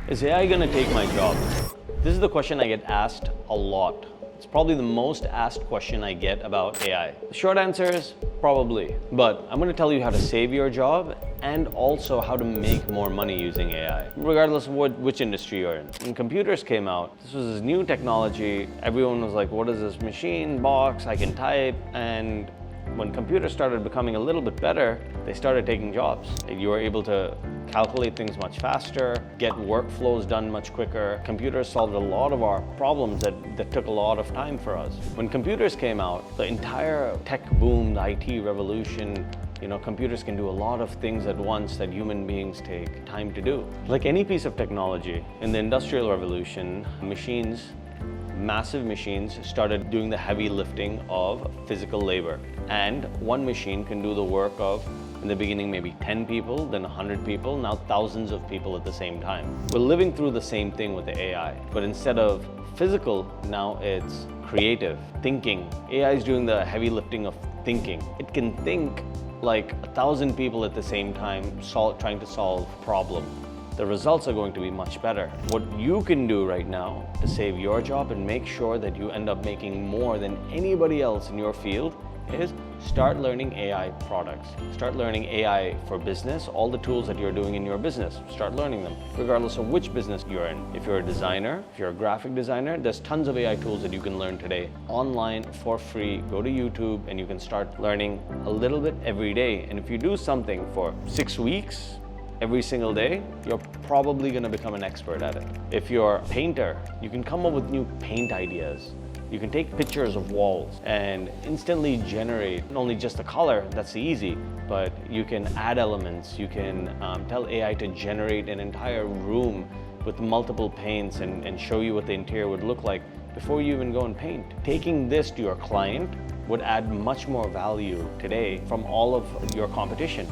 Is AI going to take my job? This is the question I get asked a lot. It's probably the most asked question I get about AI. The short answer is probably, but I'm going to tell you how to save your job and also how to make more money using AI, regardless of which industry you're in. When computers came out, this was this new technology. Everyone was like, what is this machine, box, I can type, and when computers started becoming a little bit better, they started taking jobs. You were able to calculate things much faster, get workflows done much quicker. Computers solved a lot of our problems that took a lot of time for us. When computers came out, the entire tech boom, the IT revolution, computers can do a lot of things at once that human beings take time to do. Like any piece of technology, in the Industrial Revolution, massive machines started doing the heavy lifting of physical labor. And one machine can do the work of, in the beginning, maybe 10 people, then 100 people, now thousands of people at the same time. We're living through the same thing with the AI, but instead of physical, now it's creative, thinking. AI is doing the heavy lifting of thinking. It can think like 1,000 people at the same time, trying to solve a problem. The results are going to be much better. What you can do right now to save your job and make sure that you end up making more than anybody else in your field is start learning AI products. Start learning AI for business, all the tools that you're doing in your business. Start learning them, regardless of which business you're in. If you're a designer, if you're a graphic designer, there's tons of AI tools that you can learn today online for free. Go to YouTube and you can start learning a little bit every day. And if you do something for 6 weeks, every single day, you're probably going to become an expert at it. If you're a painter, you can come up with new paint ideas. You can take pictures of walls and instantly generate not only just the color, that's easy, but you can add elements. You can tell AI to generate an entire room with multiple paints and show you what the interior would look like before you even go and paint. Taking this to your client would add much more value today from all of your competition.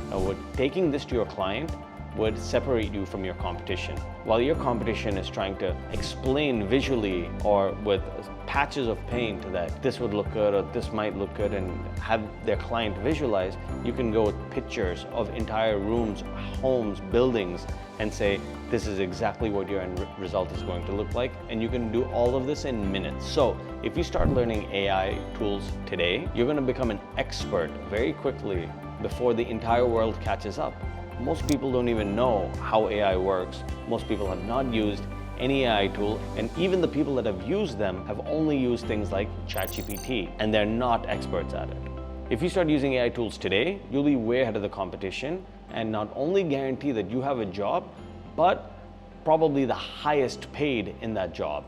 Taking this to your client would separate you from your competition. While your competition is trying to explain visually or with patches of paint that this would look good or this might look good and have their client visualize, you can go with pictures of entire rooms, homes, buildings, and say, this is exactly what your end result is going to look like. And you can do all of this in minutes. So if you start learning AI tools today, you're going to become an expert very quickly before the entire world catches up. Most people don't even know how AI works. Most people have not used any AI tool, and even the people that have used them have only used things like ChatGPT, and they're not experts at it. If you start using AI tools today, you'll be way ahead of the competition and not only guarantee that you have a job, but probably the highest paid in that job.